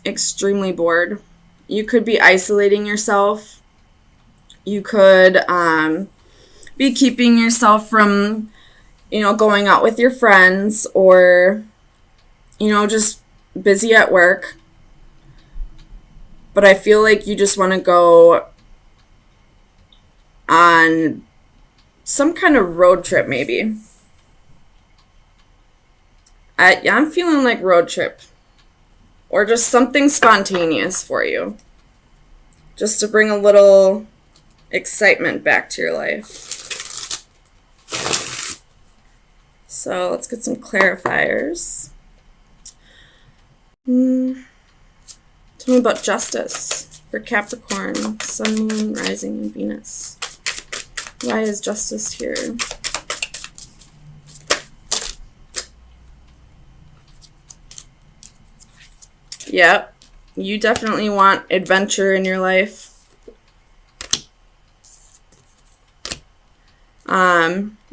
extremely bored. You could be isolating yourself. You could be keeping yourself from, going out with your friends, or, just busy at work. But I feel like you just want to go on some kind of road trip, maybe. I'm feeling like road trip. Or just something spontaneous for you. Just to bring a little excitement back to your life. So let's get some clarifiers. Tell me about justice for Capricorn, Sun, Moon, Rising, and Venus. Why is justice here? Yep, you definitely want adventure in your life.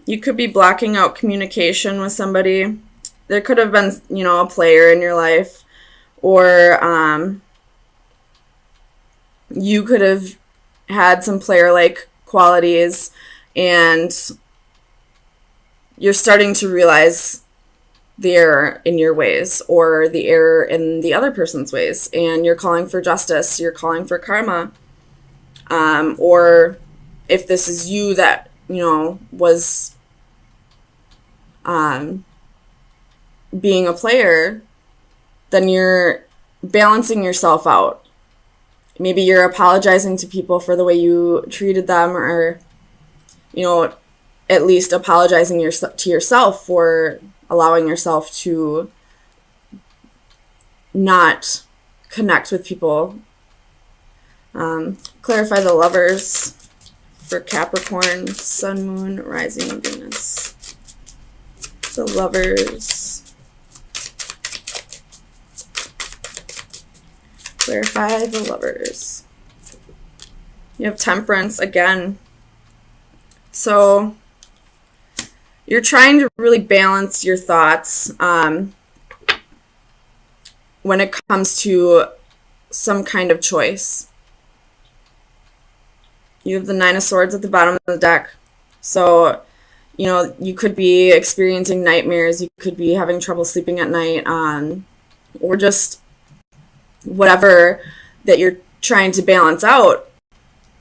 You could be blocking out communication with somebody. There could have been, a player in your life, or you could have had some player-like qualities, and you're starting to realize the error in your ways, or the error in the other person's ways, and you're calling for justice, you're calling for karma. Or if this is you that, was being a player, then you're balancing yourself out. Maybe you're apologizing to people for the way you treated them, or, at least apologizing to yourself for allowing yourself to not connect with people. Clarify the Lovers for Capricorn, Sun, Moon, Rising, and Venus. The Lovers. Clarify the Lovers. You have Temperance again. So you're trying to really balance your thoughts when it comes to some kind of choice. You have the Nine of Swords at the bottom of the deck. So, you could be experiencing nightmares. You could be having trouble sleeping at night, or just whatever that you're trying to balance out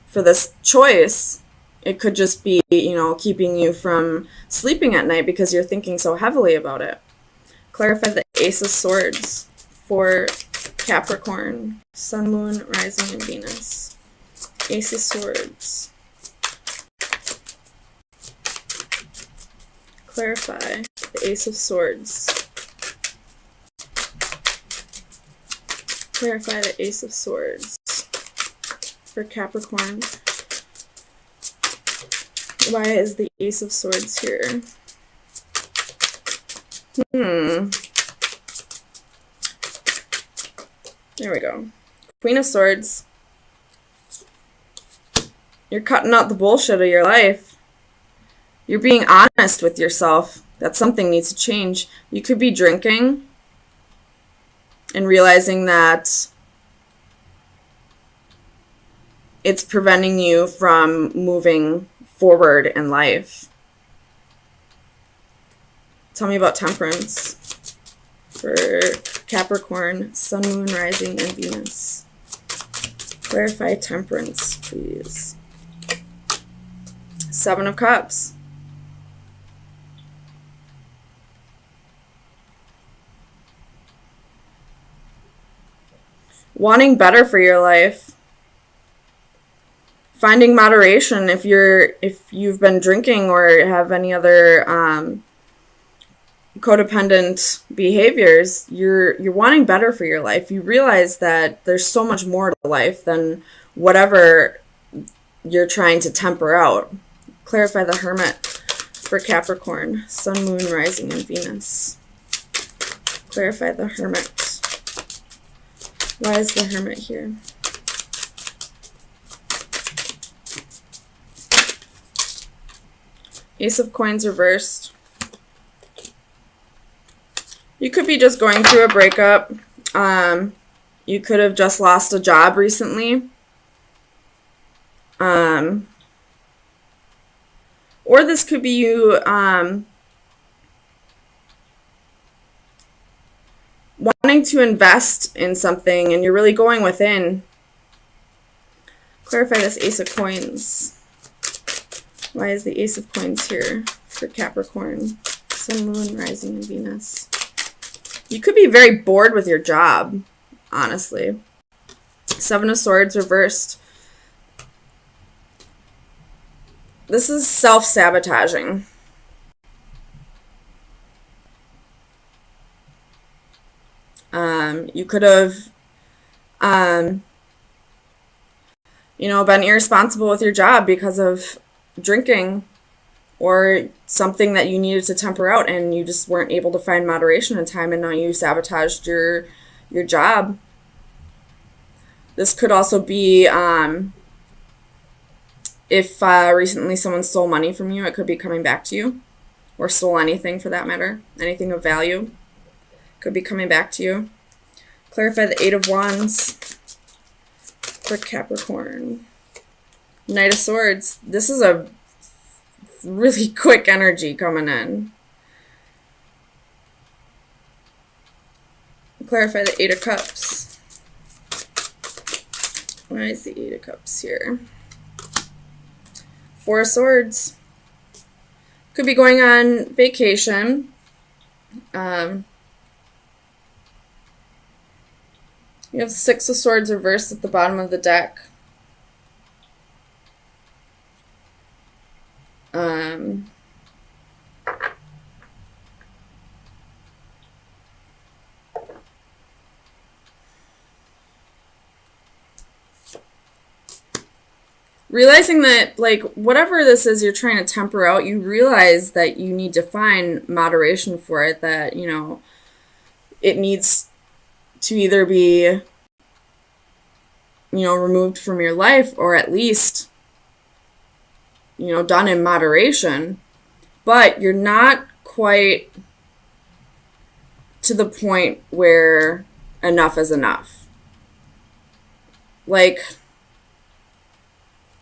for this choice. It could just be, keeping you from sleeping at night because you're thinking so heavily about it. Clarify the Ace of Swords for Capricorn, Sun, Moon, Rising, and Venus. Ace of Swords. Clarify the Ace of Swords. Clarify the Ace of Swords for Capricorn. Why is the Ace of Swords here? There we go. Queen of Swords. You're cutting out the bullshit of your life. You're being honest with yourself that something needs to change. You could be drinking and realizing that it's preventing you from moving forward in life. Tell me about Temperance for Capricorn, Sun, Moon, Rising, and Venus. Clarify Temperance, please. Seven of Cups. Wanting better for your life. Finding moderation if you've been drinking or have any other codependent behaviors. You're wanting better for your life. You realize that there's so much more to life than whatever you're trying to temper out. Clarify the Hermit for Capricorn, Sun, Moon, Rising, and Venus. Clarify the Hermit. Why is the Hermit here? Ace of Coins reversed. You could be just going through a breakup. You could have just lost a job recently. Or this could be you wanting to invest in something and you're really going within. Clarify this Ace of Coins. Why is the Ace of Coins here for Capricorn? Sun, Moon, Rising, and Venus. You could be very bored with your job, honestly. Seven of Swords reversed. This is self-sabotaging. You could have, been irresponsible with your job because of drinking or something that you needed to temper out and you just weren't able to find moderation in time, and now you sabotaged your job. This could also be if recently someone stole money from you, it could be coming back to you, or stole anything for that matter. Anything of value could be coming back to you. Clarify the Eight of Wands for Capricorn. Knight of Swords. This is a really quick energy coming in. Clarify the Eight of Cups. Why is the Eight of Cups here? Four of Swords. Could be going on vacation. You have Six of Swords reversed at the bottom of the deck. Realizing that, like, whatever this is you're trying to temper out, you realize that you need to find moderation for it, that, it needs to either be, removed from your life, or at least, done in moderation. But you're not quite to the point where enough is enough. Like,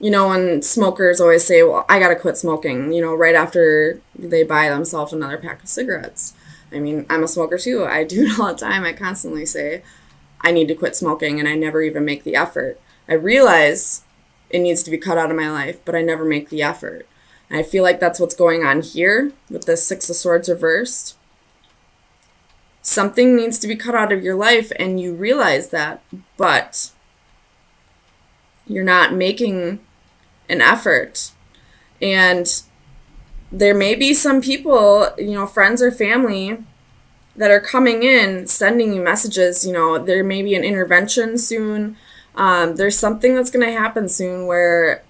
when smokers always say, well, I gotta quit smoking, right after they buy themselves another pack of cigarettes. I mean, I'm a smoker too. I do it all the time. I constantly say, I need to quit smoking, and I never even make the effort. I realize it needs to be cut out of my life, but I never make the effort. And I feel like that's what's going on here with the Six of Swords reversed. Something needs to be cut out of your life, and you realize that, but you're not making an effort. And there may be some people, friends or family, that are coming in, sending you messages. There may be an intervention soon. There's something that's going to happen soon where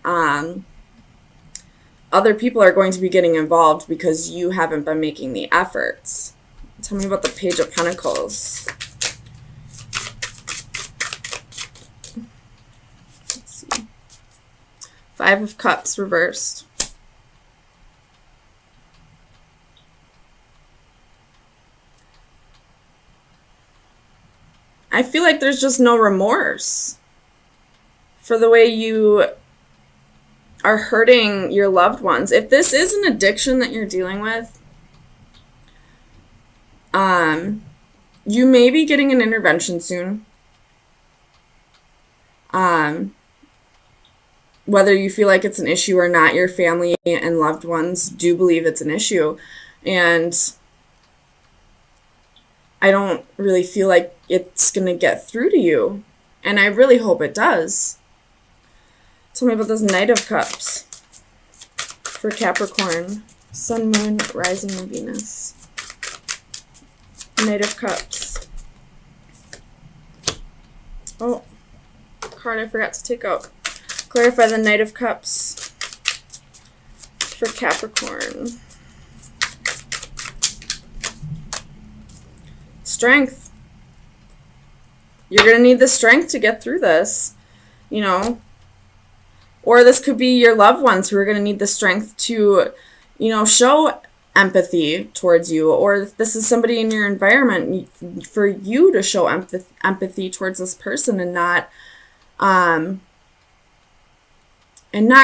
other people are going to be getting involved because you haven't been making the efforts. Tell me about the Page of Pentacles. Let's see. Five of Cups reversed. I feel like there's just no remorse for the way you are hurting your loved ones. If this is an addiction that you're dealing with, you may be getting an intervention soon. Whether you feel like it's an issue or not, your family and loved ones do believe it's an issue. And I don't really feel like it's going to get through to you. And I really hope it does. Tell me about this Knight of Cups for Capricorn. Sun, Moon, Rising, and Venus. Knight of Cups. Oh, card I forgot to take out. Clarify the Knight of Cups for Capricorn. Strength. You're going to need the strength to get through this, Or this could be your loved ones who are going to need the strength to, show empathy towards you, or if this is somebody in your environment, for you to show empathy towards this person and not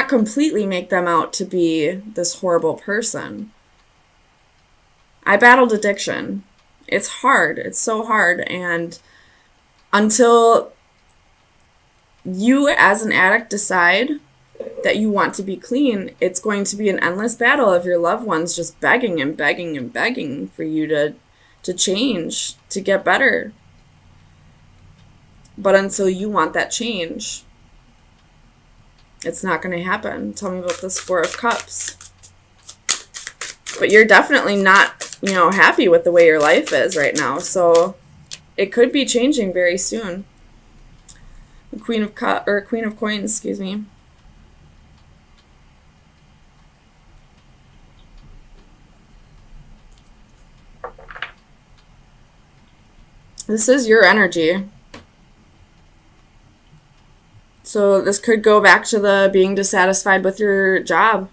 completely make them out to be this horrible person. I battled addiction. It's hard. It's so hard. And until you as an addict decide that you want to be clean, it's going to be an endless battle of your loved ones just begging and begging and begging for you to change, to get better. But until you want that change, it's not going to happen. Tell me about this Four of Cups. But you're definitely not, happy with the way your life is right now. So it could be changing very soon. The Queen of Coins, excuse me. This is your energy. So this could go back to the being dissatisfied with your job.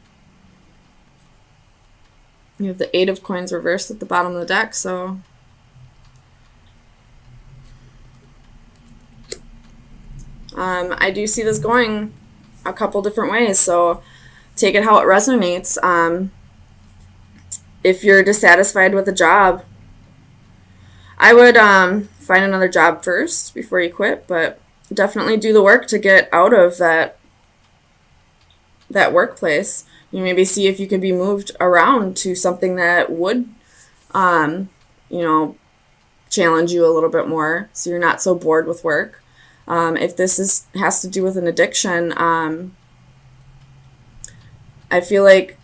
You have the Eight of Coins reversed at the bottom of the deck, so I do see this going a couple different ways, so take it how it resonates. If you're dissatisfied with a job, I would find another job first before you quit, but definitely do the work to get out of that workplace. You maybe see if you can be moved around to something that would, challenge you a little bit more, so you're not so bored with work. If this has to do with an addiction, I feel like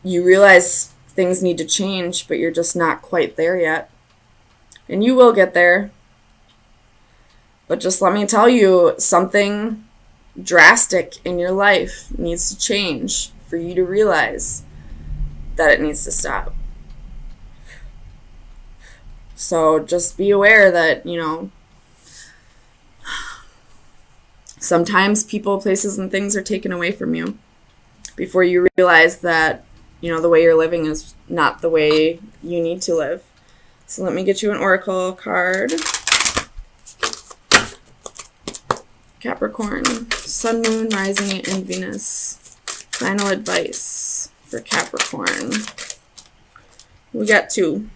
you realize things need to change, but you're just not quite there yet. And you will get there. But just let me tell you, something drastic in your life needs to change for you to realize that it needs to stop. So just be aware that, sometimes people, places, and things are taken away from you before you realize that, the way you're living is not the way you need to live. So let me get you an oracle card. Capricorn, Sun, Moon, Rising, and Venus. Final advice for Capricorn. We got 2.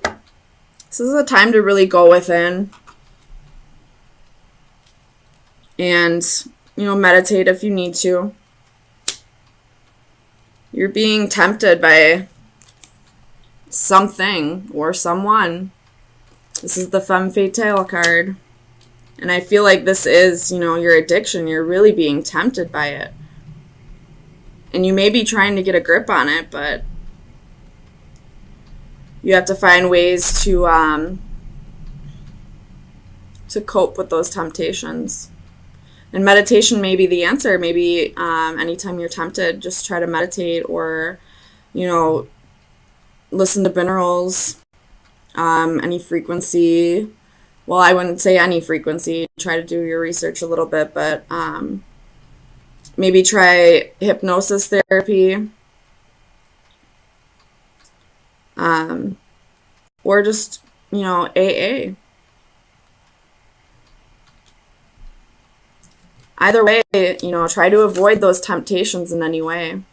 This is a time to really go within and, meditate if you need to. You're being tempted by something or someone. This is the Femme Fatale card. And I feel like this is, your addiction. You're really being tempted by it. And you may be trying to get a grip on it, but you have to find ways to cope with those temptations. And meditation may be the answer. Maybe anytime you're tempted, just try to meditate or, listen to binaurals, any frequency. Well, I wouldn't say any frequency. Try to do your research a little bit, but maybe try hypnosis therapy. Or just, AA. Either way, try to avoid those temptations in any way.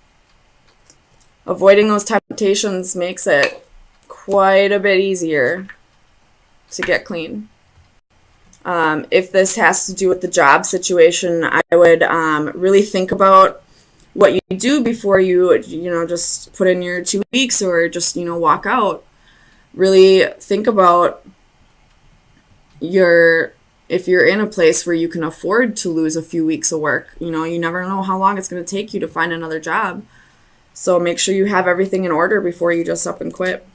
Avoiding those temptations makes it quite a bit easier to get clean. If this has to do with the job situation, I would really think about what you do before you, just put in your 2 weeks or just, walk out. Really think about if you're in a place where you can afford to lose a few weeks of work. You never know how long it's going to take you to find another job. So make sure you have everything in order before you just up and quit.